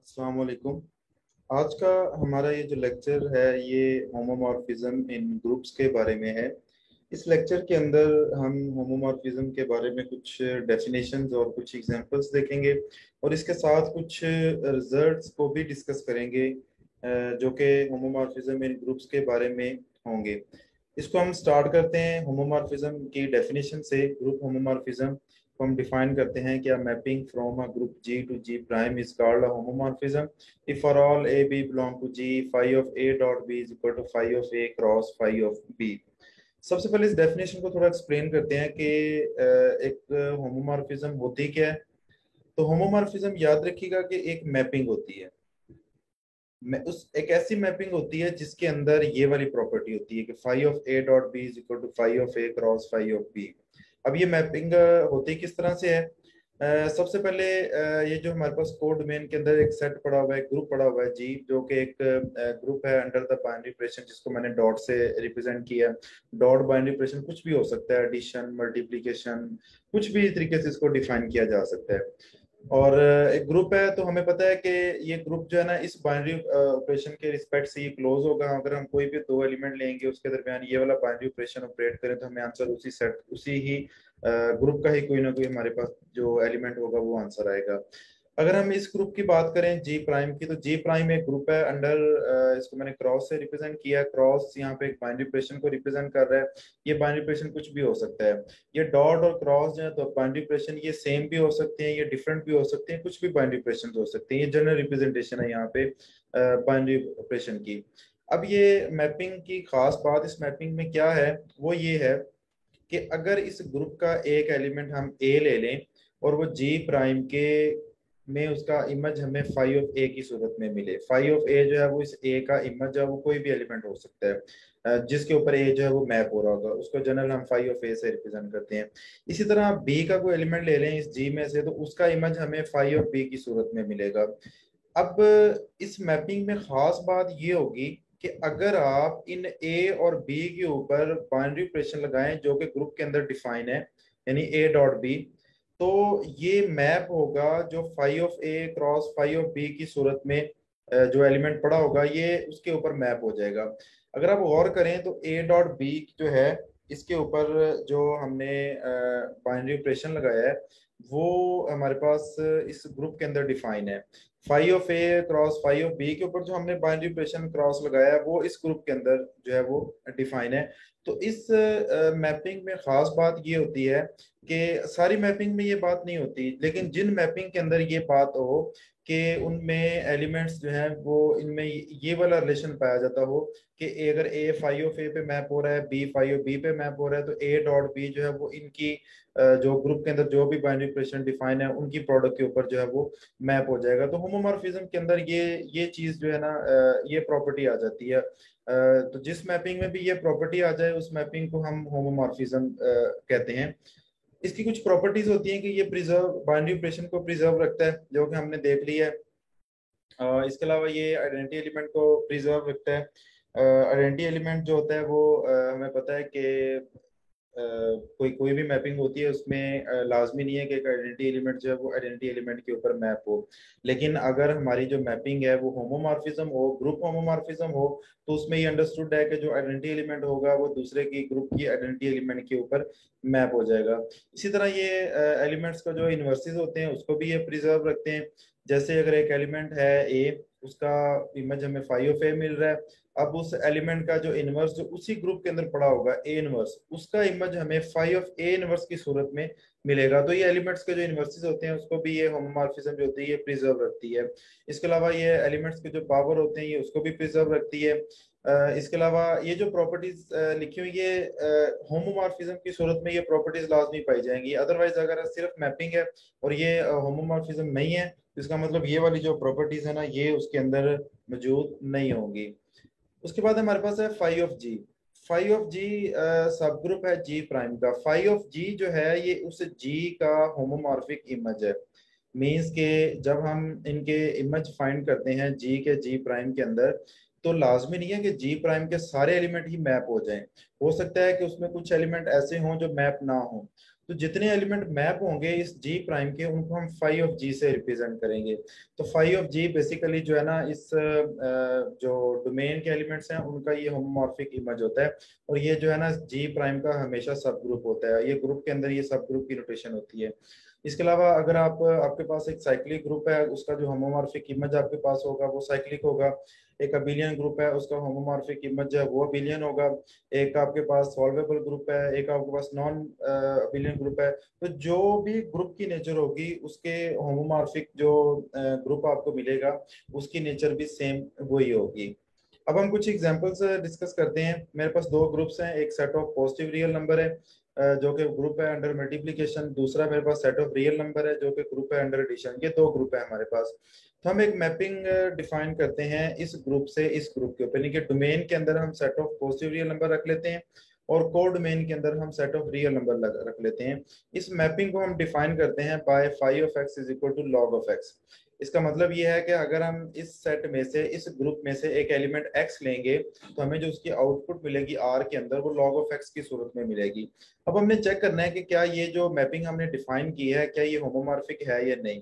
अस्सलाम वालेकुम। आज का हमारा ये जो लेक्चर है ये होमोमॉर्फिज्म इन ग्रुप्स के बारे में है। इस लेक्चर के अंदर हम होमोमॉर्फिज्म के बारे में कुछ डेफिनेशंस और कुछ एग्जांपल्स देखेंगे और इसके साथ कुछ रिजल्ट्स को भी डिस्कस करेंगे जो कि होमोमॉर्फिज्म इन ग्रुप्स के बारे में होंगे। इसको हम स्टार्ट करते हैं होमोमॉर्फिज्म की डेफिनेशन से। ग्रुप होमोमॉर्फिज्म को हम डिफाइन करते हैं कि mapping from a group G to G prime is called a homomorphism if for all a b belong to g phi of a dot b is equal to phi of a cross phi of b। सबसे पहले इस definition को थोड़ा explain करते हैं कि एक homomorphism होती क्या है। तो होमोमॉर्फिज्म याद रखिएगा कि एक मैपिंग होती है। उस एक ऐसी मैपिंग होती है जिसके अंदर ये वाली प्रॉपर्टी होती है कि phi of a dot b is equal to phi of a cross phi of b. अब ये मैपिंग होती किस तरह से है। सबसे पहले ये जो हमारे पास कोड डोमेन के अंदर एक सेट पड़ा हुआ है, ग्रुप पड़ा हुआ है जी, जो कि एक ग्रुप है अंडर द बाइनरी ऑपरेशन जिसको मैंने डॉट से रिप्रेजेंट किया। डॉट बाइनरी ऑपरेशन कुछ भी हो सकता है, एडिशन, मल्टीप्लिकेशन, कुछ भी तरीके से इसको डिफाइन किया जा सकता है। और एक ग्रुप है तो हमें पता है कि ये ग्रुप जो है ना इस बाइनरी ऑपरेशन के रिस्पेक्ट से ये क्लोज होगा। अगर हम कोई भी दो एलिमेंट लेंगे उसके दरमियान ये वाला बाइनरी ऑपरेशन ऑपरेट करें तो हमें आंसर उसी सेट उसी ही ग्रुप का ही कोई ना कोई हमारे पास जो एलिमेंट होगा वो आंसर आएगा। अगर हम इस ग्रुप की बात करें जी प्राइम की, तो जी प्राइम एक ग्रुप है अंडर, इसको मैंने क्रॉस से रिप्रेजेंट किया। क्रॉस यहाँ पे एक बाइनरी ऑपरेशन को रिप्रेजेंट कर रहा है। ये बाइनरी ऑपरेशन कुछ भी हो सकता है। ये डॉट और क्रॉस जो है तो बाइनरी ऑपरेशन ये सेम भी हो सकते हैं, ये डिफरेंट भी हो सकते हैं, कुछ भी बाइनरी ऑपरेशन हो सकते हैं। ये जनरल रिप्रेजेंटेशन है यहाँ पे बाइनरी ऑपरेशन की। अब ये मैपिंग की खास बात इस मैपिंग में क्या है, वो ये है कि अगर इस ग्रुप का एक एलिमेंट हम ए ले लें और वो जी प्राइम के में उसका इमेज हमें फाई ऑफ ए की सूरत में मिले। फाई ऑफ ए जो है वो इस ए का इमेज है, वो कोई भी एलिमेंट हो सकता है जिसके ऊपर ए जो है वो मैप हो रहा होगा, उसको जनरल हम फाई ऑफ ए से रिप्रेजेंट करते हैं। इसी तरह आप बी का कोई एलिमेंट ले लें इस जी में से, तो उसका इमेज हमें फाई ऑफ बी की सूरत में मिलेगा। अब इस मैपिंग में खास बात ये होगी कि अगर आप इन ए और बी के ऊपर बाइनरी ऑपरेशन लगाएं जो कि ग्रुप के अंदर डिफाइन है, यानी ए डॉट बी, तो ये मैप होगा जो phi of a cross phi of b की सूरत में जो एलिमेंट पड़ा होगा ये उसके ऊपर मैप हो जाएगा। अगर आप गौर करें तो ए डॉट बी जो है इसके ऊपर जो हमने बाइनरी ऑपरेशन लगाया है वो हमारे पास इस ग्रुप के अंदर डिफाइन है। Phi of a cross phi of b के ऊपर जो हमने बाइनरी ऑपरेशन क्रॉस लगाया है वो इस ग्रुप के अंदर जो है वो डिफाइन है। तो इस मैपिंग में खास बात ये होती है कि सारी मैपिंग में ये बात नहीं होती, लेकिन जिन मैपिंग के अंदर ये बात हो कि उनमें एलिमेंट्स जो हैं वो इनमें ये वाला रिलेशन पाया जाता हो कि अगर ए फाई ऑफ ए पे मैप हो रहा है, बी फाई ऑफ बी पे मैप हो रहा है, तो ए डॉट बी जो है वो इनकी जो ग्रुप के अंदर जो भी बाइनरी ऑपरेशन डिफाइन है उनकी प्रोडक्ट के ऊपर जो है वो मैप हो जाएगा। तो होमोमॉर्फिज्म के अंदर ये चीज जो है ना ये प्रॉपर्टी आ जाती है। तो जिस मैपिंग में भी ये प्रॉपर्टी आ जाए उस मैपिंग को हम होमोमॉर्फिज्म कहते हैं। इसकी कुछ प्रॉपर्टीज होती हैं कि ये प्रिजर्व बाइनरी ऑपरेशन को प्रिजर्व रखता है जो कि हमने देख लिया है। इसके अलावा ये आइडेंटिटी एलिमेंट को प्रिजर्व रखता है। आइडेंटिटी एलिमेंट जो होता है वो हमें पता है कि कोई कोई भी मैपिंग होती है उसमें लाजमी नहीं है कि एक आइडेंटिटी एलिमेंट जो है वो आइडेंटिटी एलिमेंट के ऊपर मैप हो। लेकिन अगर हमारी जो मैपिंग है वो होमोमॉर्फिज्म हो, ग्रुप होमोमॉर्फिज्म हो, तो उसमें ये अंडरस्टूड है कि जो आइडेंटिटी एलिमेंट होगा वो दूसरे की ग्रुप की आइडेंटिटी एलिमेंट के ऊपर मैप हो जाएगा। इसी तरह ये एलिमेंट्स का जो इन्वर्सेस होते हैं उसको भी ये प्रिजर्व रखते हैं। जैसे अगर एक एलिमेंट है ए, उसका इमेज हमें फाई ऑफ ए मिल रहा है, अब उस एलिमेंट का जो इनवर्स जो उसी ग्रुप के अंदर पड़ा होगा ए इनवर्स, उसका इमेज हमें फाई ऑफ ए इनवर्स की सूरत में मिलेगा। तो ये एलिमेंट्स के जो इनवर्सेस होते हैं उसको भी ये होमोमॉर्फिज्म जो होती है ये प्रिजर्व रखती है। इसके अलावा ये एलिमेंट्स के जो पावर होते हैं ये उसको भी प्रिजर्व रखती है। इसके अलावा ये जो प्रॉपर्टीज लिखी हुई ये होमोमॉर्फिज्म की सूरत में ये प्रॉपर्टीज लाजमी पाई जाएंगी। अदरवाइज अगर सिर्फ मैपिंग है और ये होमोमॉर्फिज्म नहीं है तो इसका मतलब ये वाली जो प्रॉपर्टीज है ना ये उसके अंदर मौजूद नहीं होंगी। उसके बाद हमारे पास है phi of G. Phi of G sub group है जी प्राइम का। फाई ऑफ जी जो है ये उस जी का होमोमॉर्फिक इमेज है। मीन्स के जब हम इनके इमेज फाइंड करते हैं जी के जी प्राइम के अंदर, तो लाजमी नहीं है कि जी प्राइम के सारे एलिमेंट ही मैप हो जाएं। हो सकता है कि उसमें कुछ एलिमेंट ऐसे हों जो मैप ना हो। तो जितने एलिमेंट मैप होंगे इस जी प्राइम के उनको हम फाई ऑफ जी से रिप्रेजेंट करेंगे। तो फाई ऑफ जी बेसिकली जो है ना इस जो डोमेन के एलिमेंट्स हैं उनका ये होमोमॉर्फिक इमेज होता है। और ये जो है ना जी प्राइम का हमेशा सब ग्रुप होता है, ये ग्रुप के अंदर ये सब ग्रुप की नोटेशन होती है। इसके अलावा अगर आपके पास एक साइक्लिक ग्रुप है, उसका जो होमोमॉर्फिक इमेज आपके पास होगा वो साइक्लिक होगा। एक अबिलियन ग्रुप है, उसका होमोमॉर्फिक इमेज है वो अबिलियन होगा। एक आपके पास सॉल्वेबल ग्रुप है, एक आपके पास नॉन अबिलियन ग्रुप है। तो जो भी ग्रुप की नेचर होगी उसके होमोमॉर्फिक जो ग्रुप आपको मिलेगा उसकी नेचर भी सेम वही होगी। अब हम कुछ एग्जांपल्स डिस्कस करते हैं। मेरे पास दो ग्रुप्स हैं, एक set of positive real number है जो कि ग्रुप है अंडर मल्टीप्लिकेशन, दूसरा मेरे पास सेट ऑफ रियल नंबर है जो कि ग्रुप है अंडर एडिशन। ये दो ग्रुप है हमारे पास। तो हम एक मैपिंग डिफाइन करते हैं इस ग्रुप से इस ग्रुप के ऊपर, यानी कि डोमेन के अंदर हम set of positive real number रख लेते हैं और कोड डोमेन के अंदर हम सेट ऑफ रियल नंबर रख लेते हैं। इस मैपिंग को हम डिफाइन करते हैं by phi of x is equal to log of x. इसका मतलब ये है कि अगर हम इस सेट में से इस ग्रुप में से एक एलिमेंट एक्स लेंगे तो हमें जो उसकी आउटपुट मिलेगी आर के अंदर वो लॉग ऑफ एक्स की सूरत में मिलेगी। अब हमने चेक करना है कि क्या ये जो मैपिंग हमने डिफाइन की है क्या ये होमोमॉर्फिक है या नहीं।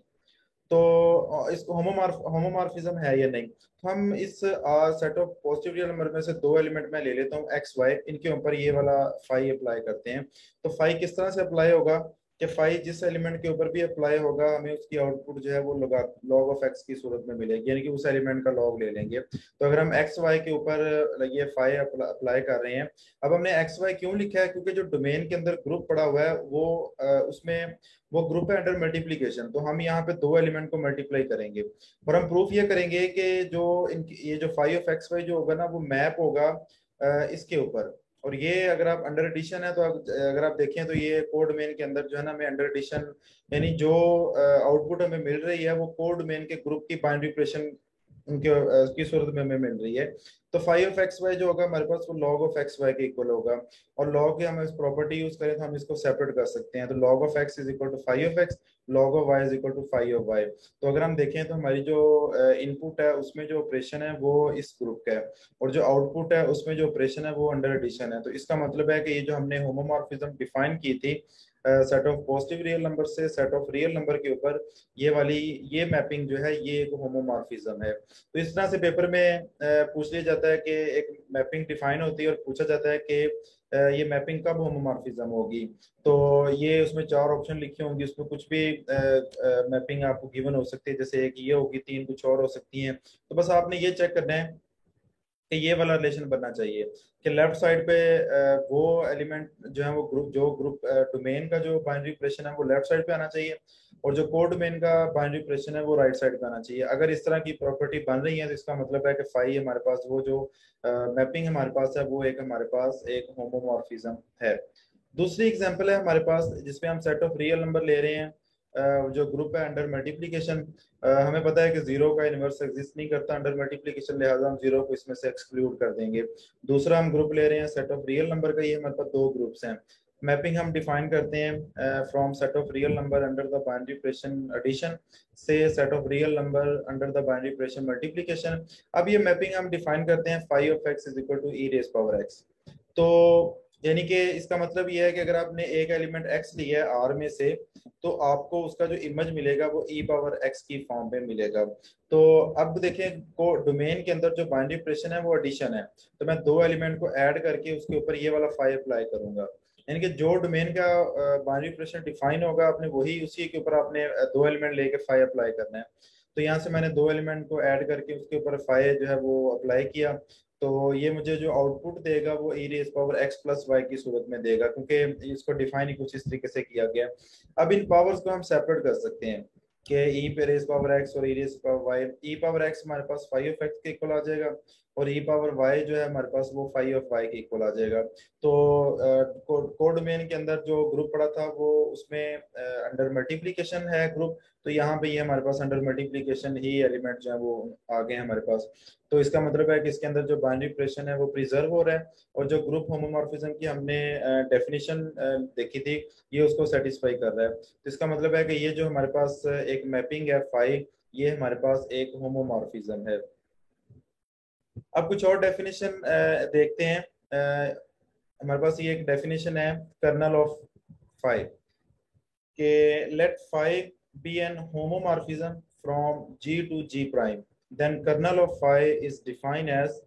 तो इस होमोमॉर्फिज्म है या नहीं। तो हम इस set of positive real number में से दो एलिमेंट मैं ले लेता हूँ एक्स वाई, इनके ऊपर ये वाला फाई अप्लाई करते हैं। तो फाई किस तरह से अप्लाई होगा कि फाई जिस एलिमेंट के ऊपर भी अप्लाई होगा हमें उसकी आउटपुट जो है वो लॉग ऑफ एक्स की सूरत में मिलेगी, यानी कि उस एलिमेंट का लॉग ले लेंगे। तो अगर हम एक्स वाई के ऊपर ये फाई अप्लाई कर रहे हैं। अब हमने एक्स वाई क्यों लिखा है, क्योंकि जो डोमेन के अंदर ग्रुप पड़ा हुआ है वो उसमें वो ग्रुप है अंडर मल्टीप्लीकेशन। तो हम यहाँ पे दो एलिमेंट को मल्टीप्लाई करेंगे और हम प्रूफ ये करेंगे कि जो ये जो फाई ऑफ एक्स वाई जो होगा ना वो मैप होगा इसके ऊपर। और ये अगर आप अंडर एडिशन है तो अगर आप देखें तो ये कोड मेन के अंदर जो है ना हमें अंडर एडिशन यानी जो आउटपुट हमें मिल रही है वो कोड मेन के ग्रुप की बाइनरी ऑपरेशन उनके की सूरत में हमें मिल रही है। तो फाइव ऑफ एक्स वाई जो होगा हमारे पास वो लॉग ऑफ एक्स वाई के इक्वल होगा। और लॉग के हम इस प्रॉपर्टी यूज करें तो हम इसको सेपरेट कर सकते हैं। तो log of x is equal to five of x, log of y is equal to five of y. तो अगर हम देखें तो हमारी जो इनपुट है उसमें जो ऑपरेशन है वो इस ग्रुप का है और जो आउटपुट है उसमें जो ऑपरेशन है वो अंडर एडिशन है। तो इसका मतलब है कि ये जो हमने होमोमॉर्फिज्म डिफाइन की थी set of positive real number से सेट ऑफ रियल नंबर के ऊपर, ये वाली ये मैपिंग जो है ये एक होमोमॉर्फिज्म है। तो इस तरह से पेपर में पूछ लिया जाता है कि एक मैपिंग डिफाइन होती है और पूछा जाता है कि ये मैपिंग कब होमोमॉर्फिज्म होगी। तो ये उसमें चार ऑप्शन लिखे होंगे, उसमें कुछ भी मैपिंग आपको गिवन हो सकती है, जैसे एक ये होगी, तीन कुछ और हो सकती हैं। तो बस आपने ये चेक करना है कि ये वाला रिलेशन बनना चाहिए कि लेफ्ट साइड पे वो एलिमेंट जो है वो ग्रुप डोमेन का जो बाइनरी ऑपरेशन है वो लेफ्ट साइड पे आना चाहिए और जो कोड डोमेन का बाइनरी ऑपरेशन है वो राइट साइड पे आना चाहिए। अगर इस तरह की प्रॉपर्टी बन रही है तो इसका मतलब है कि फाई हमारे पास वो जो मैपिंग हमारे पास है वो एक हमारे पास एक होमोमॉर्फिज्म है। दूसरी एग्जांपल है हमारे पास जिसमें हम सेट ऑफ रियल नंबर ले रहे हैं जो ग्रुप है अंडर मल्टीप्लिकेशन। हमें पता है कि जीरो का इनवर्स एग्जिस्ट नहीं करता अंडर मल्टीप्लिकेशन, लिहाजा हम जीरो को इसमें से एक्सक्लूड कर देंगे। दूसरा हम ग्रुप ले रहे हैं सेट ऑफ रियल नंबर का, ये हमारे पास दो ग्रुप्स हैं। मैपिंग हम डिफाइन करते हैं from set of real number under the binary operation addition से set of real number under the binary operation multiplication. अब ये मैपिंग हम डिफाइन करते हैं phi of x is equal to e raise power x. तो यानी कि इसका मतलब ये है कि अगर आपने एक एलिमेंट एक्स लिया है आर में से तो आपको उसका जो इमेज मिलेगा वो ई पावर एक्स की फॉर्म में मिलेगा। तो अब देखें को डोमेन के अंदर जो बाइनरी ऑपरेशन है वो एडिशन है। तो मैं दो एलिमेंट को ऐड करके उसके ऊपर ये वाला फाई अप्लाई करूंगा, यानी कि जो डोमेन का बाइनरी ऑपरेशन डिफाइन होगा आपने वही उसी के ऊपर आपने दो एलिमेंट लेके फाई अप्लाई करना है। तो यहाँ से मैंने दो एलिमेंट को ऐड करके उसके ऊपर फाई जो है वो अप्लाई किया। तो ये मुझे जो आउटपुट देगा वो e raise power x plus y की सूरत में देगा, क्योंकि इसको डिफाइन ही कुछ इस तरीके से किया गया। अब इन पावर्स को हम सेपरेट कर सकते हैं कि ई पे रेज पावर एक्स और ई रेज पावर वाई। ई पावर एक्स हमारे पास फाइव ऑफ एक्स के इक्वल आ जाएगा और ई पावर वाई जो है हमारे पास वो फाइव ऑफ वाई के इक्वल आ जाएगा। तो कोड मेन के अंदर जो ग्रुप पड़ा था वो उसमें अंडर मल्टीप्लीकेशन है ग्रुप। तो यहाँ पे ये हमारे पास अंडर मल्टीप्लीकेशन ही एलिमेंट जो है वो आ गए हैं हमारे पास। तो इसका मतलब है कि इसके अंदर जो बाइनरी ऑपरेशन है वो प्रिजर्व हो रहा है और जो ग्रुप होमोमॉर्फिज्म की हमने डेफिनेशन देखी थी ये उसको सेटिस्फाई कर रहा है। तो इसका मतलब है कि ये जो हमारे पास एक मैपिंग है फाई, ये हमारे पास एक होमोमॉर्फिज्म है। अब कुछ और डेफिनेशन देखते हैं। हमारे पास ये एक डेफिनेशन है कर्नल ऑफ फाई। कि let phi be an homomorphism from G to G prime, then kernel of phi is defined as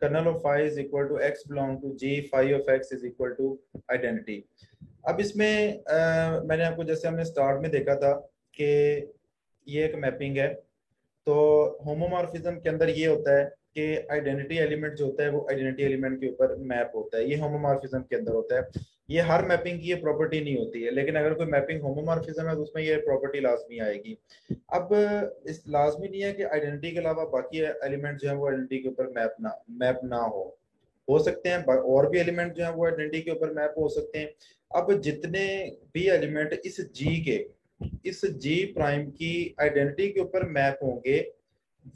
kernel of phi is equal to x belong to G, phi of x is equal to identity. अब इसमें मैंने आपको जैसे हमने start में देखा था कि ये एक मैपिंग है। तो होमोमॉर्फिज्म के अंदर ये होता है कि आइडेंटिटी एलिमेंट जो होता है वो आइडेंटिटी एलिमेंट के ऊपर मैप होता है, ये होमोमॉर्फिज्म के अंदर होता है। ये हर मैपिंग की ये प्रॉपर्टी नहीं होती है, लेकिन अगर कोई मैपिंग होमोमॉर्फिज्म है तो उसमें ये प्रॉपर्टी लाजमी आएगी। अब इस लाजमी नहीं है कि आइडेंटिटी के अलावा बाकी एलिमेंट जो है वो आइडेंटिटी के ऊपर मैप ना हो सकते हैं, और भी एलिमेंट जो है वो आइडेंटिटी के ऊपर मैप हो सकते हैं। अब जितने भी एलिमेंट इस जी प्राइम की आइडेंटिटी के ऊपर मैप होंगे,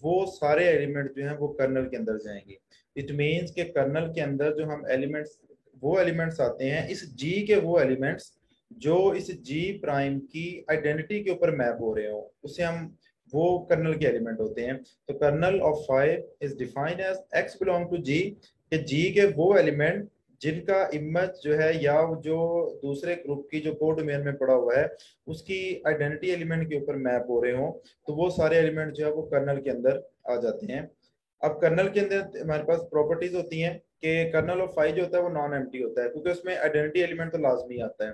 वो सारे एलिमेंट जो हैं वो कर्नल के अंदर जाएंगे। इट मीन्स के कर्नल के अंदर जो हम एलिमेंट्स, वो एलिमेंट्स आते हैं इस जी के, वो एलिमेंट्स जो इस जी प्राइम की आइडेंटिटी के ऊपर मैप हो रहे हो, उसे हम वो कर्नल के एलिमेंट होते हैं। तो kernel of phi is defined as x belong to G, कि जी के वो एलिमेंट जिनका इमेज जो है या जो दूसरे ग्रुप की जो कोडोमेन में पड़ा हुआ है उसकी आइडेंटिटी एलिमेंट के ऊपर मैप हो रहे हो, तो वो सारे एलिमेंट जो है वो कर्नल के अंदर आ जाते हैं। अब कर्नल के अंदर हमारे पास प्रॉपर्टीज होती हैं कि कर्नल ऑफ फाइव जो होता है वो नॉन एम्प्टी होता है, क्योंकि उसमें आइडेंटिटी एलिमेंट तो लाजमी आता है।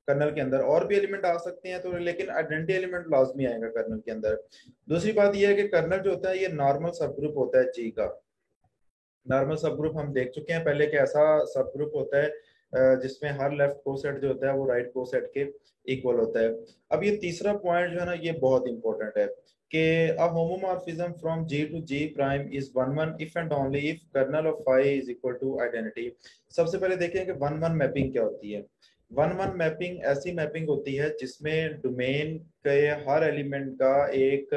कर्नल के अंदर और भी एलिमेंट आ सकते हैं तो, लेकिन आइडेंटिटी एलिमेंट लाजमी आएगा कर्नल के अंदर। दूसरी बात यह है कि कर्नल जो होता है ये नॉर्मल सब ग्रुप होता है जी का। नॉर्मल सब ग्रुप हम देख चुके हैं पहले कि ऐसा सब ग्रुप होता है जिसमें हर लेफ्ट कोसेट जो होता है वो राइट कोसेट के इक्वल होता है। अब ये तीसरा पॉइंट जो है ना ये बहुत इंपॉर्टेंट है कि a homomorphism from G to G prime is one one if and only if kernel of phi is equal to identity. सबसे पहले देखें कि वन वन मैपिंग क्या होती है। वन वन मैपिंग ऐसी मैपिंग होती है जिसमें डोमेन के हर एलिमेंट का एक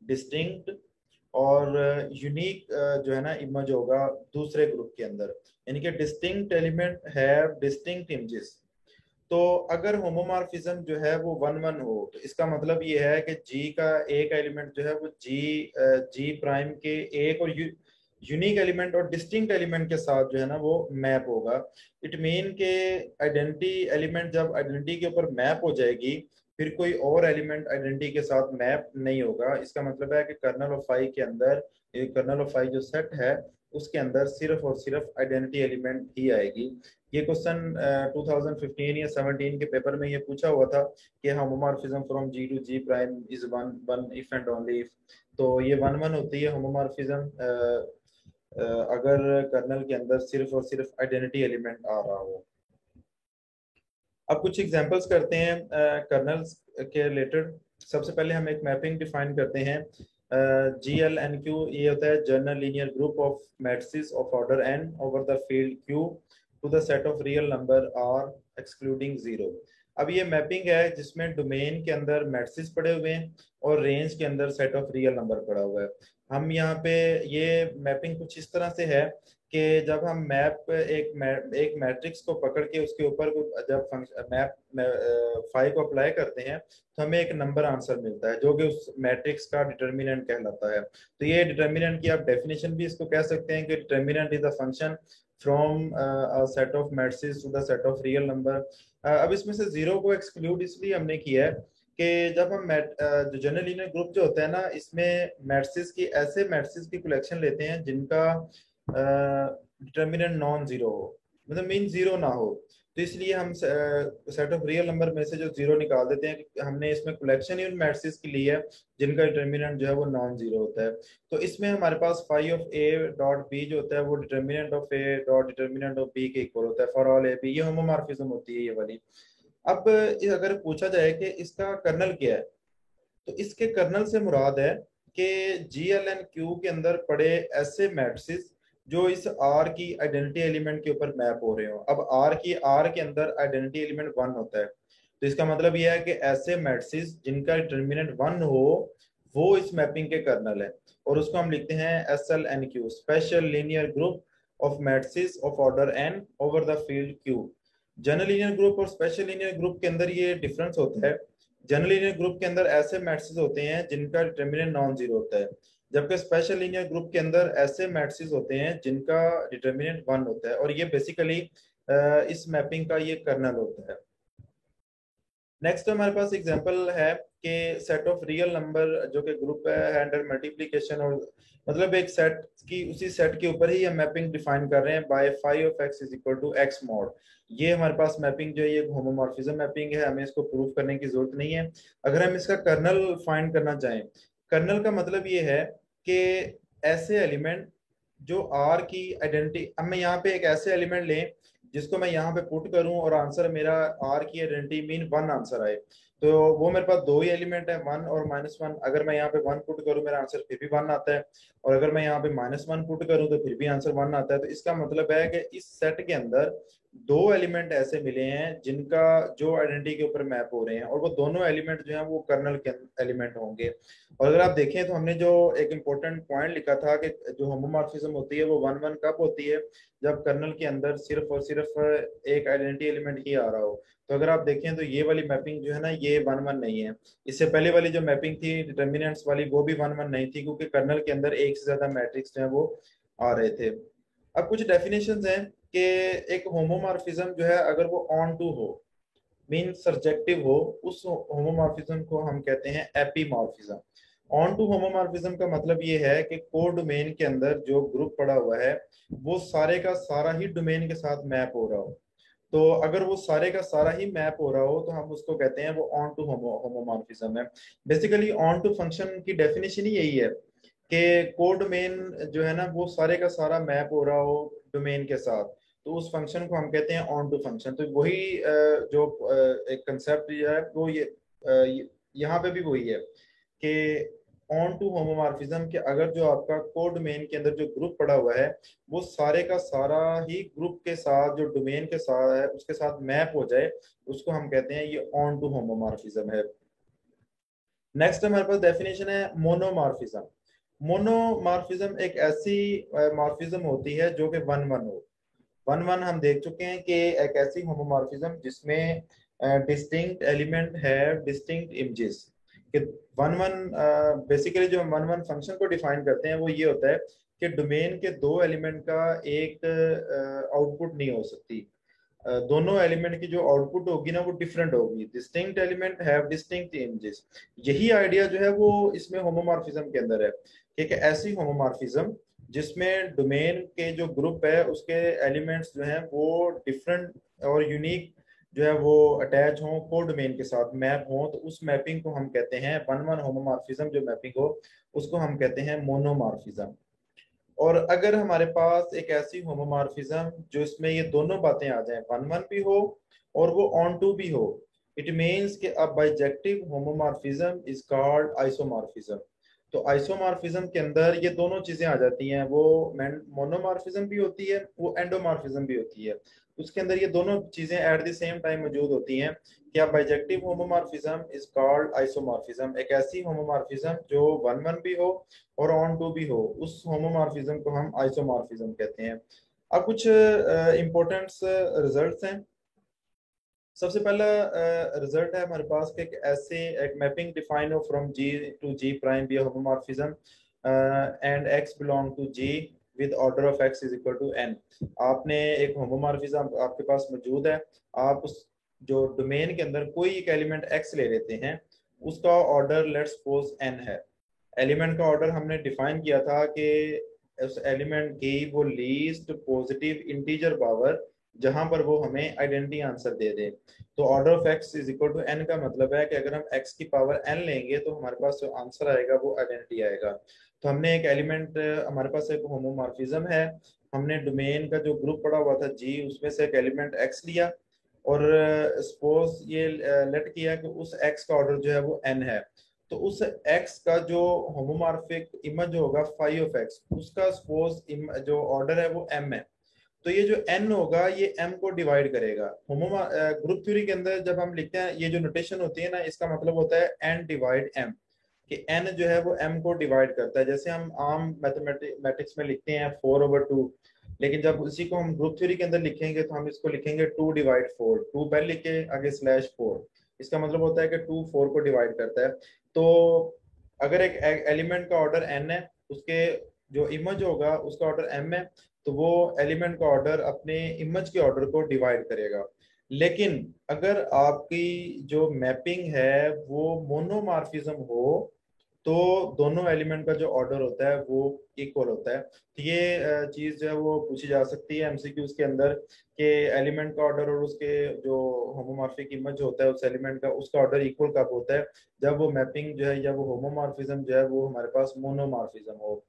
डिस्टिंक्ट और यूनिक जो है ना इमेज होगा दूसरे ग्रुप के अंदर, यानी कि distinct element have distinct images. तो अगर होमोमॉर्फिज्म जो है वो वन वन हो तो इसका मतलब ये है कि जी का एक एलिमेंट जो है वो जी प्राइम के एक और यूनिक एलिमेंट और डिस्टिंक्ट एलिमेंट के साथ जो है ना वो मैप होगा। इट मीन के आइडेंटिटी एलिमेंट जब आइडेंटिटी के ऊपर मैप हो जाएगी फिर कोई और एलिमेंट आइडेंटिटी के साथ मैप नहीं होगा। इसका मतलब है कि कर्नल ऑफ फाई के अंदर, कर्नल ऑफ फाई जो सेट है उसके अंदर सिर्फ और सिर्फ आइडेंटिटी एलिमेंट ही आएगी। ये क्वेश्चन 2015 या 17 के पेपर में ये पूछा हुआ था कि homomorphism from G to G prime is one one if and only if. तो ये वन वन होती है होमोमॉर्फिज्म अगर कर्नल के अंदर सिर्फ और सिर्फ आइडेंटिटी एलिमेंट आ रहा हो। अब कुछ एग्जांपल्स करते हैं कर्नल्स के रिलेटेड। सबसे पहले हम एक मैपिंग डिफाइन करते हैं। GLNQ ये होता है general linear group of matrices of order n over the field Q to the set of real number R excluding zero. अब ये मैपिंग है जिसमें डोमेन के अंदर मैट्रिसेस पड़े हुए हैं और रेंज के अंदर सेट ऑफ रियल नंबर पड़ा हुआ है। हम यहाँ पे ये मैपिंग कुछ इस तरह से है कि जब हम एक मैट्रिक्स को पकड़ के उसके ऊपर जब फाइव को अप्लाई करते हैं तो हमें एक नंबर आंसर मिलता है जो कि उस मैट्रिक्स का डिटर्मिनेंट कहलाता है। तो ये डिटर्मिनेंट की आप डेफिनेशन भी इसको कह सकते हैं कि determinant is a function from a set of matrices to the set of real number. अब इसमें से जीरो को एक्सक्लूड इसलिए हमने किया है कि जब हम जो जनरल लीनियर ग्रुप जो होता है ना इसमें मैट्रिसेस की, ऐसे मैट्रिसेस की कलेक्शन लेते हैं जिनका डिटर्मिनेंट नॉन जीरो हो, मतलब मीन जीरो ना हो। तो इसलिए हम सेट ऑफ रियल नंबर में से जो जीरो निकाल देते हैं कि हमने इसमें कलेक्शन ही उन मैट्रिसेस की ली है जिनका डिटर्मिनेंट जो है वो नॉन जीरो होता है। तो इसमें हमारे पास phi of a dot b जो होता है वो determinant of a dot determinant of b के इक्वल होता है फॉर ऑल ए बी। ये होमोमॉर्फिज्म होती है ये वाली। अब अगर पूछा जाए कि इसका कर्नल क्या है तो इसके कर्नल से मुराद है कि GLNQ के अंदर पड़े ऐसे मैट्रिसेस जो इस R की आइडेंटिटी एलिमेंट के ऊपर मैप हो रहे हो। अब R के अंदर आइडेंटिटी एलिमेंट वन होता है, तो इसका मतलब यह है कि ऐसे मैट्रिसेस जिनका डिटर्मिनेंट वन हो वो इस मैपिंग के कर्नल है, और उसको हम लिखते हैं SLNQ, special linear group of matrices of order n over the field Q। General linear group और स्पेशल लीनियर ग्रुप के अंदर ये डिफरेंस होता है। जनरल लीनियर ग्रुप के अंदर ऐसे मैट्रिसेस होते हैं जिनका डिटर्मिनेंट नॉन जीरो होता है, जबकि स्पेशल लीनियर ग्रुप के अंदर ऐसे मैट्रिसेस होते हैं जिनका डिटर्मिनेंट वन होता है, और ये बेसिकली इस मैपिंग का ये कर्नल होता है। नेक्स्ट हमारे पास एग्जांपल है कि सेट ऑफ रियल नंबर जो कि ग्रुप है अंडर मल्टीप्लिकेशन, और मतलब एक सेट की उसी सेट के ऊपर ही हम मैपिंग डिफाइन कर रहे हैं by phi of x is equal to x mod. ये हमारे पास मैपिंग जो है ये होमोमॉर्फिज्म मैपिंग है, हमें इसको प्रूव करने की जरूरत नहीं है। अगर हम इसका कर्नल फाइंड करना चाहें, कर्नल का मतलब ये है कि ऐसे एलिमेंट जो आर की आइडेंटिटी, अब मैं यहाँ पे एक ऐसे एलिमेंट लें जिसको मैं यहाँ पे पुट करूं और आंसर मेरा आर की आइडेंटिटी मीन वन आंसर आए, तो वो मेरे पास दो ही एलिमेंट है, वन और माइनस वन। अगर मैं यहाँ पे वन पुट करूं मेरा आंसर फिर भी वन आता है, और अगर मैं यहाँ पे माइनस वन पुट करूं तो फिर भी आंसर वन आता है। तो इसका मतलब है कि इस सेट के अंदर दो एलिमेंट ऐसे मिले हैं जिनका जो आइडेंटिटी के ऊपर मैप हो रहे हैं, और वो दोनों एलिमेंट जो हैं वो कर्नल के एलिमेंट होंगे। और अगर आप देखें तो हमने जो एक इम्पोर्टेंट पॉइंट लिखा था कि जो होमोमॉर्फिज्म होती है वो वन वन कब होती है, जब कर्नल के अंदर सिर्फ और सिर्फ एक आइडेंटिटी एलिमेंट ही आ रहा हो। तो अगर आप देखें तो ये वाली मैपिंग जो है ना ये वन वन नहीं है। इससे पहले वाली जो मैपिंग थी डिटर्मिनेंट्स वाली वो भी वन वन नहीं थी, क्योंकि कर्नल के अंदर एक से ज्यादा मैट्रिक्स जो है वो आ रहे थे। अब कुछ डेफिनेशंस हैं कि एक होमोमॉर्फिज्म जो है अगर वो ऑन टू हो मीन सर्जेक्टिव हो, उस होमोमॉर्फिज्म को हम कहते हैं एपीमॉर्फिज्म। ऑन टू होमोमॉर्फिज्म का मतलब ये है कि कोर डोमेन के अंदर जो ग्रुप पड़ा हुआ है वो सारे का सारा ही डोमेन के साथ मैप हो रहा हो। तो अगर वो सारे का सारा ही मैप हो रहा हो तो हम उसको कहते हैं वो ऑन टू होमोमॉर्फिज्म है। बेसिकली ऑन टू फंक्शन की डेफिनेशन ही यही है कि कोड डोमेन जो है ना वो सारे का सारा मैप हो रहा हो डोमेन के साथ, तो उस फंक्शन को हम कहते हैं ऑन टू फंक्शन। तो वही जो एक कंसेप्ट है वो यहाँ पे भी वही है कि ऑन टू होमोमॉर्फिज्म के अगर जो आपका कोड डोमेन के अंदर जो ग्रुप पड़ा हुआ है वो सारे का सारा ही ग्रुप के साथ जो डोमेन के साथ है उसके साथ मैप हो जाए, उसको हम कहते हैं ये ऑन टू होमोमॉर्फिज्म है। नेक्स्ट हमारे पास डेफिनेशन है मोनोमॉर्फिज्म। मोनोमॉर्फिज्म एक ऐसी मॉर्फिज्म होती है जो कि वन वन हो। वन वन हम देख चुके हैं कि एक ऐसी होमोमॉर्फिज्म जिसमें डिस्टिंक्ट एलिमेंट है डिस्टिंक्ट इमेजेस कि वन वन बेसिकली जो वन वन फंक्शन को डिफाइन करते हैं वो ये होता है कि डोमेन के दो एलिमेंट का एक आउटपुट नहीं हो सकती। दोनों एलिमेंट की जो आउटपुट होगी ना वो डिफरेंट होगी, distinct element have distinct images. यही आइडिया जो है वो इसमें होमोमॉर्फिज्म के अंदर है कि एक ऐसी होमोमॉर्फिज्म जिसमें डोमेन के जो ग्रुप है उसके एलिमेंट्स जो हैं वो डिफरेंट और यूनिक जो है वो अटैच हों कोड डोमेन के साथ मैप हों, तो उस मैपिंग को हम कहते हैं वन वन होमोमॉर्फिज्म। जो मैपिंग हो उसको हम कहते हैं मोनोमॉर्फिज्म। और अगर हमारे पास एक ऐसी होमोमॉर्फिज्म जो इसमें ये दोनों बातें आ जाएं, वन वन भी हो और वो ऑन टू भी हो, इट मीन्स कि a bijective homomorphism is called isomorphism. तो आइसोमॉर्फिज्म के अंदर ये दोनों चीजें आ जाती हैं, वो मोनोमॉर्फिज्म भी होती है वो एंडोमॉर्फिज्म भी होती है। उसके अंदर ये दोनों चीजें एट द सेम टाइम मौजूद होती हैं। क्या bijective homomorphism is called isomorphism, एक ऐसी होमोमॉर्फिज्म जो वन वन भी हो और ऑन टू भी हो, उस होमोमॉर्फिज्म को हम आइसोमॉर्फिज्म कहते हैं। अब कुछ इंपॉर्टेंट रिजल्ट्स हैं। सबसे पहला रिजल्ट है हमारे पास कि एक ऐसे एक मैपिंग डिफाइन हो from G to G prime be homomorphism and x belong to G with order of x is equal to n. आपने एक होमोमॉर्फिज्म आपके पास मौजूद है, आप उस जो डोमेन के अंदर कोई एक एलिमेंट एक्स ले लेते हैं, उसका ऑर्डर लेट्स सपोज एन है। एलिमेंट का ऑर्डर हमने डिफाइन किया था कि उस एलिमेंट की वो लीस्ट पॉजिटिव इंटीजर पावर जहां पर वो हमें आइडेंटिटी आंसर दे दे। तो order of x is equal to n का मतलब है कि अगर हम एक्स की पावर एन लेंगे तो हमारे पास जो आंसर आएगा वो आइडेंटिटी आएगा। तो हमने एक एलिमेंट, हमारे पास एक होमोमॉर्फिज्म है, हमने डोमेन का जो ग्रुप पड़ा हुआ था जी उसमें से एक एलिमेंट एक्स लिया और सपोज ये लेट किया कि उस एक्स का ऑर्डर जो है वो एन है। तो उस x का जो होमोमॉर्फिक इमेज होगा फाई ऑफ x, उसका सपोज जो ऑर्डर है वो m है। तो ये जो n होगा ये m को डिवाइड करेगा। ग्रुप थ्योरी के अंदर जब हम लिखते हैं ये जो नोटेशन होती है ना, इसका मतलब होता है n डिवाइड m, कि n जो है वो m को डिवाइड करता है। जैसे हम आम मैथमेटिक्स में लिखते हैं 4/2, लेकिन जब उसी को हम ग्रुप थ्योरी के अंदर लिखेंगे तो हम इसको लिखेंगे 2 डिवाइड 4, 2 पहले लिखे आगे स्लैश 4। इसका मतलब होता है कि 2 4 को डिवाइड करता है। तो अगर एक एलिमेंट का ऑर्डर n है, उसके जो इमेज होगा उसका ऑर्डर m है, तो वो एलिमेंट का ऑर्डर अपने इमेज के ऑर्डर को डिवाइड करेगा। लेकिन अगर आपकी जो मैपिंग है वो मोनोमॉर्फिज्म हो तो दोनों एलिमेंट का जो ऑर्डर होता है वो इक्वल होता है। तो ये चीज जो है वो पूछी जा सकती है एमसीक्यूज के अंदर कि एलिमेंट का ऑर्डर और उसके जो होमोमॉर्फिक इमेज होता है उस एलिमेंट का उसका ऑर्डर इक्वल कब होता है, जब वो मैपिंग जो है या वो होमोमॉर्फिज्म जो है वो हमारे पास मोनोमॉर्फिज्म हो।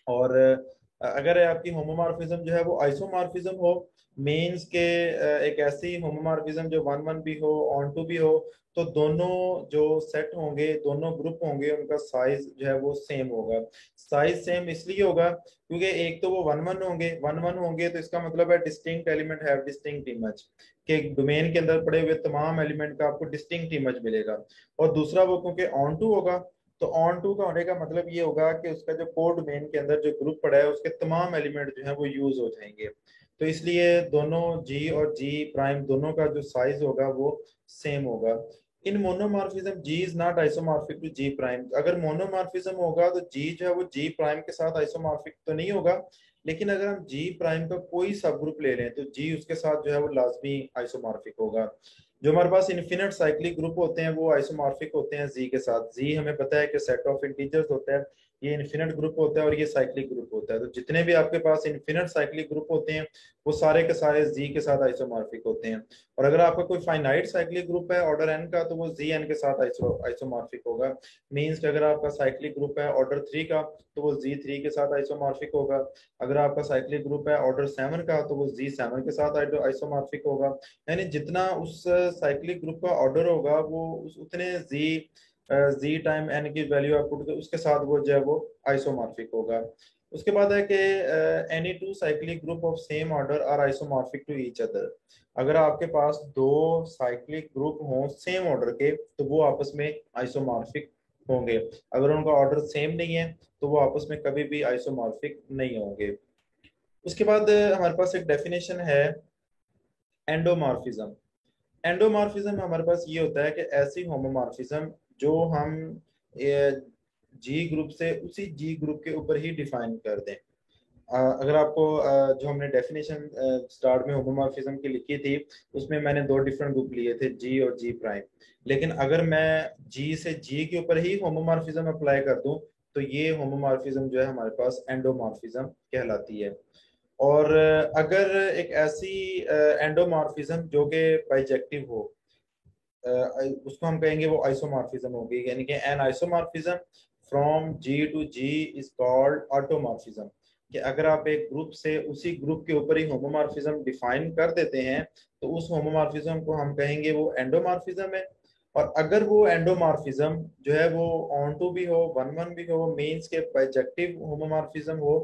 और अगर आपकी होमोमॉर्फिज्म जो है वो आइसोमॉर्फिज्म हो, मीन्स के एक ऐसी होमोमॉर्फिज्म जो वन वन भी हो ऑन टू भी हो, तो दोनों जो सेट होंगे दोनों ग्रुप होंगे उनका साइज जो है वो सेम होगा। साइज सेम इसलिए होगा क्योंकि एक तो वो वन वन होंगे तो इसका मतलब है distinct element have distinct image, कि डोमेन के अंदर पड़े हुए तमाम एलिमेंट का आपको डिस्टिंक्ट इमेज मिलेगा। और दूसरा वो क्योंकि ऑन टू होगा, तो ऑन टू का होने का मतलब ये होगा कि उसका जो कोड डोमेन के अंदर जो ग्रुप पड़ा है उसके तमाम एलिमेंट जो है वो यूज हो जाएंगे। तो इसलिए दोनों जी और जी प्राइम दोनों का जो साइज होगा वो सेम होगा। In monomorphism G is not isomorphic to G prime. अगर मोनोमॉर्फिज्म होगा तो जी जो है वो जी प्राइम के साथ आइसोमॉर्फिक तो नहीं होगा, लेकिन अगर हम जी प्राइम का कोई सब ग्रुप ले लें तो जी उसके साथ जो है वो लाजमी आइसोमॉर्फिक होगा। जो हमारे पास इन्फिनिट साइक्लिक ग्रुप होते हैं वो आइसोमॉर्फिक होते हैं जी के साथ। जी हमें पता है कि सेट ऑफ इंटीजर्स होता है, ये इन्फिनिट ग्रुप होता है और ये साइक्लिक ग्रुप होता है। तो जितने भी आपके पास इन्फिनिट साइक्लिक ग्रुप होते हैं वो सारे के सारे जी के साथ आइसोमॉर्फिक होते हैं। और अगर आपका कोई फाइनाइट साइक्लिक ग्रुप है ऑर्डर एन का तो वो जी एन के साथ आइसोमॉर्फिक होगा। मीन्स कि अगर आपका साइक्लिक ग्रुप है ऑर्डर थ्री का तो वो जी थ्री के साथ आइसोमॉर्फिक होगा। अगर आपका साइक्लिक ग्रुप है ऑर्डर सेवन का तो वो जी सेवन के साथ आइसोमॉर्फिक होगा। यानी जितना उस साइक्लिक ग्रुप का ऑर्डर होगा वो उतने जी जी टाइम एन की वैल्यू आप पुट उसके साथ वो जो है वो आइसोमॉर्फिक होगा। उसके बाद है कि any two cyclic group of same order are isomorphic to each other. अगर आपके पास दो साइक्लिक ग्रुप हों सेम ऑर्डर के तो वो आपस में आइसोमॉर्फिक होंगे। अगर उनका ऑर्डर सेम नहीं है तो वो आपस में कभी भी आइसोमॉर्फिक नहीं होंगे। उसके बाद हमारे पास एक डेफिनेशन है एंडोमॉर्फिज्म। एंडोमॉर्फिज्म हमारे पास ये होता है कि ऐसी होमोमॉर्फिज्म जो हम जी ग्रुप से उसी जी ग्रुप के ऊपर ही डिफाइन कर दें। अगर आपको जो हमने डेफिनेशन स्टार्ट में होमोमॉर्फिज्म की लिखी थी उसमें मैंने दो डिफरेंट ग्रुप लिए थे जी और जी प्राइम। लेकिन अगर मैं जी से जी के ऊपर ही होमोमॉर्फिज्म अप्लाई कर दूं तो ये होमोमॉर्फिज्म जो है हमारे पास एंडोमॉर्फिज्म कहलाती है। और अगर एक ऐसी एंडोमॉर्फिज्म जो कि बाइजेक्टिव हो, उसको हम कहेंगे वो आइसोमॉर्फिज्म होगी। यानी कि an isomorphism from G to G is called automorphism. कि अगर आप एक ग्रुप से उसी ग्रुप के ऊपर ही होमोमॉर्फिज्म डिफाइन कर देते हैं तो उस होमोमॉर्फिज्म को हम कहेंगे वो एंडोमॉर्फिज्म है। और अगर वो एंडोमॉर्फिज्म जो है वो ऑन टू भी हो वन वन भी हो मीन्स के बाइजेक्टिव होमोमॉर्फिज्म हो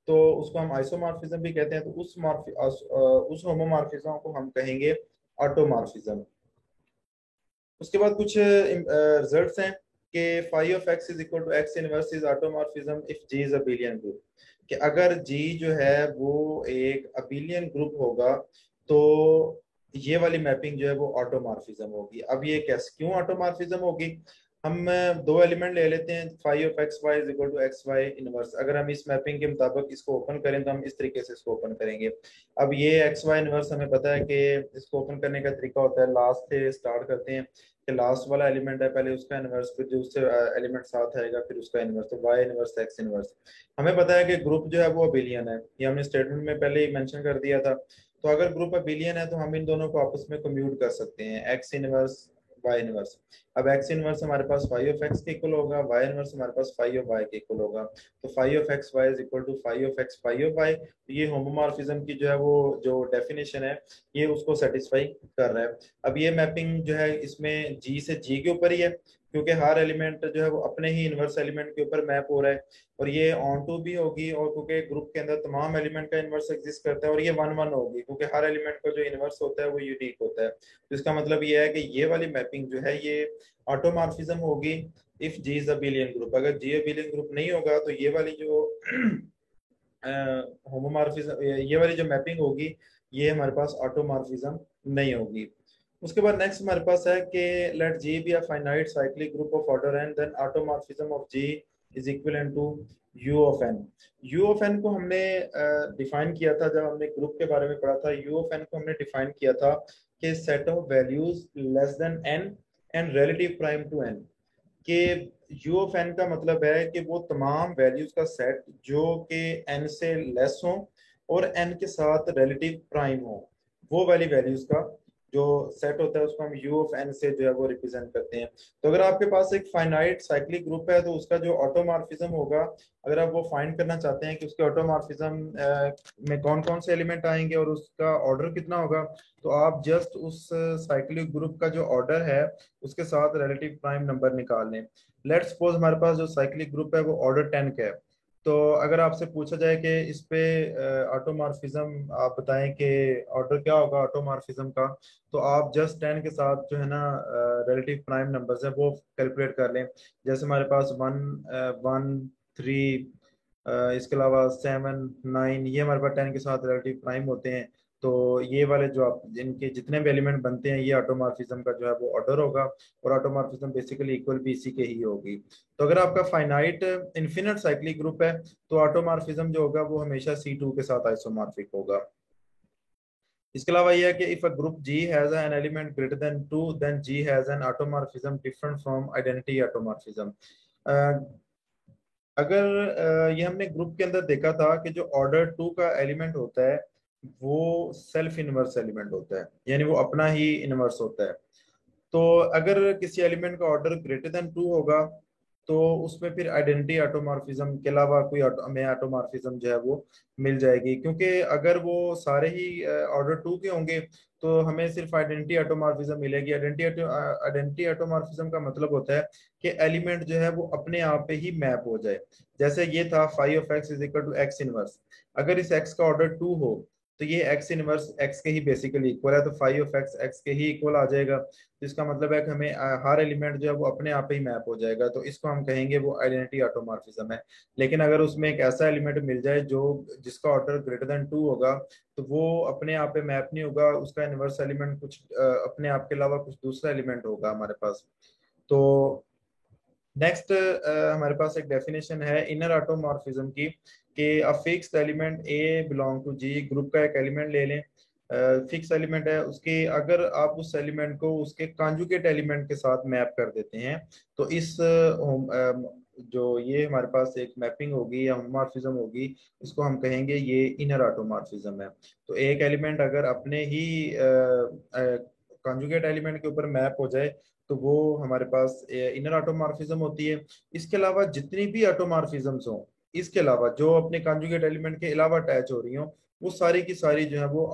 तो उसको हम आइसोमॉर्फिज्म भी कहते हैं। तो उस होमोमॉर्फिज्म को हम कहेंगे ऑटोमॉर्फिज्म। उसके बाद कुछ रिजल्ट्स हैं कि phi of x is equal to x inverse is automorphism if G is abelian group. कि अगर जी जो है वो एक अबिलियन ग्रुप होगा तो ये वाली मैपिंग जो है वो ऑटोमॉर्फिज्म होगी। अब ये कैसे क्यों ऑटोमॉर्फिज्म होगी, हम दो एलिमेंट ले लेते हैं phi of x y is equal to x y inverse. अगर हम इस मैपिंग के मुताबिक इसको ओपन करें तो हम इस तरीके से इसको ओपन करेंगे। अब ये एक्स वाई इनवर्स हमें पता है कि इसको ओपन करने का तरीका होता है लास्ट से स्टार्ट करते हैं कि लास्ट वाला एलिमेंट है पहले उसका इनवर्स फिर जो उससे एलिमेंट साथ आएगा फिर उसका इनवर्स। तो वाई इनवर्स एक्स इनवर्स। हमें पता है कि ग्रुप जो है वो अबिलियन है, ये हमने स्टेटमेंट में पहले ही मेंशन कर दिया था। तो अगर ग्रुप अबिलियन है तो हम इन दोनों को आपस में कम्यूट कर सकते हैं एक्स इनवर्स वाई इनवर्स। अब एक्स इनवर्स हमारे पास फाई ऑफ एक्स के इक्वल होगा, वाई इनवर्स हमारे पास फाई ऑफ वाई के इक्वल होगा। तो phi of x y is equal to phi of x phi of y. तो ये होमोमॉर्फिज्म की जो है वो जो डेफिनेशन है ये उसको सेटिस्फाई कर रहा है। अब ये मैपिंग जो है इसमें जी से जी के ऊपर ही है क्योंकि हर एलिमेंट जो है वो अपने ही इनवर्स एलिमेंट के ऊपर मैप हो रहा है। और ये ऑन टू भी होगी और क्योंकि ग्रुप के अंदर तमाम एलिमेंट का इनवर्स एग्जिस्ट करता है और ये वन वन होगी क्योंकि हर एलिमेंट का जो इनवर्स होता है वो यूनिक होता है। तो इसका मतलब ये है कि ये वाली मैपिंग जो है ये ऑटोमॉर्फिज्म होगी if G is abelian group. अगर जी अबिलियन ग्रुप नहीं होगा तो ये वाली जो होमोमॉर्फिज्म ये वाली जो मैपिंग होगी ये हमारे पास ऑटोमॉर्फिज्म नहीं होगी। उसके बाद नेक्स्ट हमारे पास है कि let G be a finite cyclic group of order n then automorphism of G is equal to U of n. U of n को हमने डिफाइन किया था जब हमने ग्रुप के बारे में पढ़ा था। यू ऑफ एन को हमने डिफाइन किया था कि set of values less than n and relative prime to n. कि यू ऑफ एन का मतलब है कि वो तमाम वैल्यूज का सेट जो कि एन से लेस हो और एन के साथ रिलेटिव प्राइम हो, वो वाली वैल्यूज का जो सेट होता है उसको हम यू ऑफ एन से जो है वो रिप्रेजेंट करते हैं। तो अगर आपके पास एक फाइनाइट साइक्लिक ग्रुप है तो उसका जो ऑटोमॉर्फिज्म होगा, अगर आप वो फाइंड करना चाहते हैं कि उसके ऑटोमॉर्फिज्म में कौन कौन से एलिमेंट आएंगे और उसका ऑर्डर कितना होगा, तो आप जस्ट उस साइक्लिक ग्रुप का जो ऑर्डर है उसके साथ रिलेटिव प्राइम नंबर निकाल लें। लेट्स सपोज हमारे पास जो साइक्लिक ग्रुप है वो ऑर्डर 10 का है। तो अगर आपसे पूछा जाए कि इस पे ऑटोमॉर्फिज्म आप बताएं कि ऑर्डर क्या होगा ऑटोमॉर्फिज्म का, तो आप जस्ट 10 के साथ जो है ना रिलेटिव प्राइम नंबर्स है वो कैलकुलेट कर लें। जैसे हमारे पास 1 1 3, इसके अलावा 7 9, ये हमारे पास 10 के साथ रिलेटिव प्राइम होते हैं। तो ये वाले जो आप इनके जितने भी एलिमेंट बनते हैं ये ऑटोमॉर्फिज्म का जो है वो ऑर्डर होगा, और ऑटोमॉर्फिज्म बेसिकली इक्वल भी इसी के ही होगी। तो अगर आपका फाइनाइट इन्फिनिट साइक्लिक ग्रुप है तो ऑटोमॉर्फिज्म जो होगा वो हमेशा C2 के साथ आइसोमॉर्फिक होगा। इसके अलावा यह है कि if a group G has an element greater than 2 then G has an automorphism different from identity automorphism. अगर ये हमने ग्रुप के अंदर देखा था कि जो ऑर्डर 2 का एलिमेंट होता है वो सेल्फ इनवर्स एलिमेंट होता है, यानी वो अपना ही इनवर्स होता है। तो अगर किसी एलिमेंट का ऑर्डर ग्रेटर देन 2 होगा तो उसमें फिर आइडेंटिटी ऑटोमॉर्फिज्म के अलावा कोई हमें ऑटोमॉर्फिज्म जो है वो मिल जाएगी, क्योंकि अगर वो सारे ही ऑर्डर 2 के होंगे तो हमें सिर्फ आइडेंटिटी ऑटोमॉर्फिज्म मिलेगी। आइडेंटिटी ऑटोमॉर्फिज्म का मतलब होता है कि एलिमेंट जो है वो अपने आप पे ही मैप हो जाए। जैसे ये था five of x is equal to x inverse. अगर इस एक्स का ऑर्डर 2 हो तो ये एक्स इनवर्स एक्स के ही बेसिकली इक्वल है, तो फाइव ऑफ एक्स एक्स के ही इक्वल आ जाएगा। तो इसका मतलब है कि हमें हर एलिमेंट जो है वो अपने आप ही मैप हो जाएगा, तो इसको हम कहेंगे वो आइडेंटिटी ऑटोमॉर्फिज्म है। लेकिन अगर उसमें एक ऐसा एलिमेंट मिल जाए जो जिसका ऑर्डर ग्रेटर देन 2 होगा तो वो अपने आप पे मैप नहीं होगा, उसका इनवर्स एलिमेंट कुछ अपने आप के अलावा कुछ दूसरा एलिमेंट होगा हमारे पास। तो नेक्स्ट हमारे पास एक डेफिनेशन है इनर ऑटोमॉर्फिज्म की कि a fixed element a belong to G. Group का एक एलिमेंट ले लें, फिक्स एलिमेंट है उसके, अगर आप उस एलिमेंट को उसके कॉन्जुगेट एलिमेंट के साथ मैप कर देते हैं तो इस जो ये हमारे पास एक मैपिंग होगी या होमोमॉर्फिज्म होगी, इसको हम कहेंगे ये इनर ऑटोमॉर्फिज्म है। तो एक एलिमेंट अगर अपने ही कॉन्जुगेट एलिमेंट के ऊपर मैप हो जाए तो वो हमारे पास इनर ऑटोमॉर्फिज्म होती है। इसके अलावा जितनी भी ऑटोमॉर्फिज्म्स हो, इसके अलावा जो अपने कॉन्जुगेट एलिमेंट के अलावा अटैच हो रही हो, वो सारी की सारी जो है वो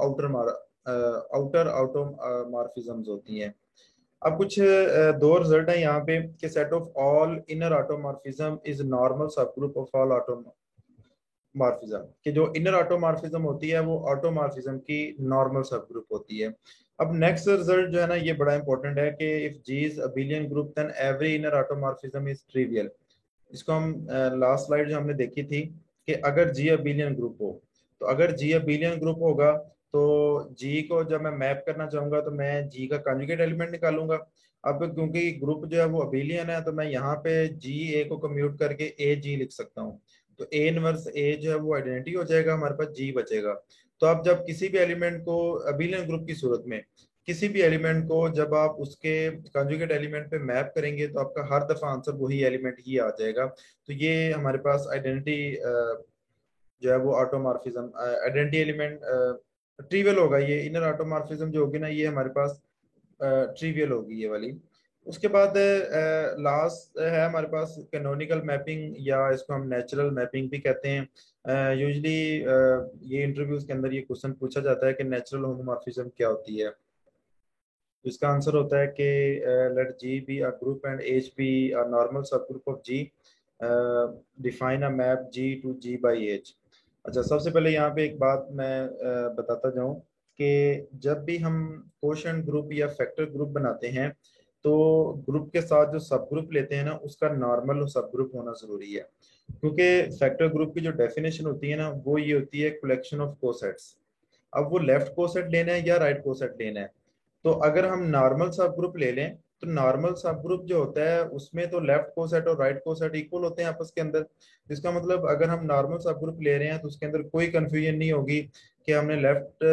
आउटर ऑटोमॉर्फिज्म्स होती हैं। अब कुछ दो रिजल्ट है यहाँ पे कि set of all inner automorphism is normal subgroup of all automorphism. कि जो इनर ऑटोमॉर्फिज्म होती है वो ऑटोमॉर्फिज्म की नॉर्मल सबग्रुप होती है। अब नेक्स्ट रिजल्ट जो है ना ये बड़ा इंपॉर्टेंट है कि if G is abelian group then every inner automorphism is trivial. इसको हम लास्ट स्लाइड जो हमने देखी थी कि अगर जी अबिलियन ग्रुप हो, तो अगर जी अबिलियन ग्रुप होगा तो जी को जब मैं मैप करना चाहूंगा तो मैं जी का कॉन्जुगेट एलिमेंट निकालूंगा। अब क्योंकि ग्रुप जो है वो अबिलियन है तो मैं यहाँ पे जी ए को कम्यूट करके ए जी लिख सकता हूँ। तो ए इनवर्स ए जो है वो आइडेंटिटी हो जाएगा, हमारे पास जी बचेगा। तो आप जब किसी भी एलिमेंट को अबिलियन ग्रुप की सूरत में किसी भी एलिमेंट को जब आप उसके कंजुगेट एलिमेंट पे मैप करेंगे तो आपका हर दफा आंसर वही एलिमेंट ही आ जाएगा। तो ये हमारे पास आइडेंटिटी जो है वो ऑटोमॉर्फिज्म आइडेंटिटी एलिमेंट ट्रिवियल होगा। ये इनर ऑटोमॉर्फिज्म जो होगी ना ये हमारे पास ट्रिवियल होगी ये वाली। उसके बाद लास्ट है हमारे पास कैनोनिकल मैपिंग, या इसको हम नेचुरल मैपिंग भी कहते हैं। यूजली ये इंटरव्यूज के अंदर ये क्वेश्चन पूछा जाता है कि नेचुरल होमोमॉर्फिज्म क्या होती है। तो इसका आंसर होता है कि let G be a group and H be a normal sub group of G, define a map G to G by H. अच्छा, सबसे पहले यहाँ पे एक बात मैं बताता जाऊँ कि जब भी हम कोशेंट ग्रुप या फैक्टर ग्रुप बनाते हैं तो ग्रुप के साथ जो सब ग्रुप लेते हैं ना उसका नॉर्मल सब ग्रुप होना जरूरी है। क्योंकि फैक्टर ग्रुप की जो डेफिनेशन होती है ना वो ये होती है कलेक्शन ऑफ कोसेट्स। अब वो लेफ्ट कोसेट लेना है या राइट कोसेट लेना है। तो अगर हम नॉर्मल सब ग्रुप ले लें तो नॉर्मल सब ग्रुप जो होता है उसमें तो लेफ्ट कोसेट और राइट कोसेट इक्वल होते हैं आपस के अंदर। जिसका मतलब अगर हम नॉर्मल सब ग्रुप ले रहे हैं तो उसके अंदर कोई कंफ्यूजन नहीं होगी कि हमने लेफ्ट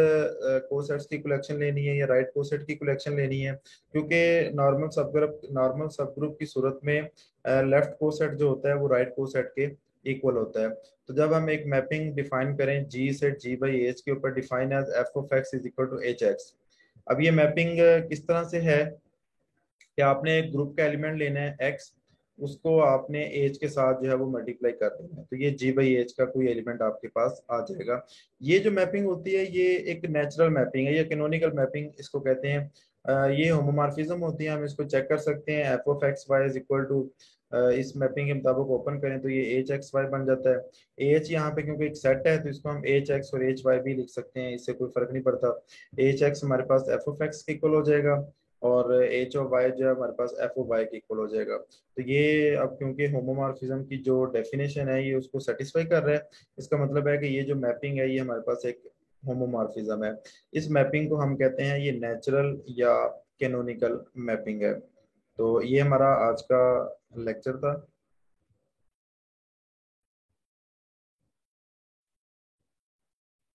कोसेट्स की कलेक्शन लेनी है या राइट कोसेट की कलेक्शन लेनी है, क्योंकि नॉर्मल सब ग्रुप की सूरत में लेफ्ट कोसेट जो होता है वो राइट कोसेट के इक्वल होता है। तो जब हम एक मैपिंग डिफाइन करें G set G by H के ऊपर, define as f of x is equal to h x. अब ये मैपिंग किस तरह से है कि आपने एक ग्रुप का एलिमेंट लेना है एक्स, उसको आपने एज के साथ जो है वो मल्टीप्लाई कर देना है, तो ये जी बाई एज का कोई एलिमेंट आपके पास आ जाएगा। ये जो मैपिंग होती है ये एक नेचुरल मैपिंग है, ये कैनोनिकल मैपिंग इसको कहते हैं। ये होमोमॉर्फिज्म होती है, हम इसको चेक कर सकते हैं। F of x y is equal to, इस मैपिंग के मुताबिक ओपन करें तो ये एच एक्स वाई बन जाता है। एच यहाँ पे क्योंकि एक सेट है तो इसको हम एच एक्स और एच वाई भी लिख सकते हैं, इससे कोई फर्क नहीं पड़ता। एच एक्स हमारे पास एफ ऑफ एक्स के इक्वल हो जाएगा और एच ऑफ वाई जो है हमारे पास एफ ऑफ वाई के इक्वल हो जाएगा। तो ये अब क्योंकि होमोमॉर्फिज्म की जो डेफिनेशन है ये उसको सेटिस्फाई कर रहा है, इसका मतलब है कि ये जो मैपिंग है ये हमारे पास एक होमोमॉर्फिज्म है। इस मैपिंग को हम कहते हैं ये नेचुरल या कैनोनिकल मैपिंग है। तो ये हमारा आज का लेक्चर था।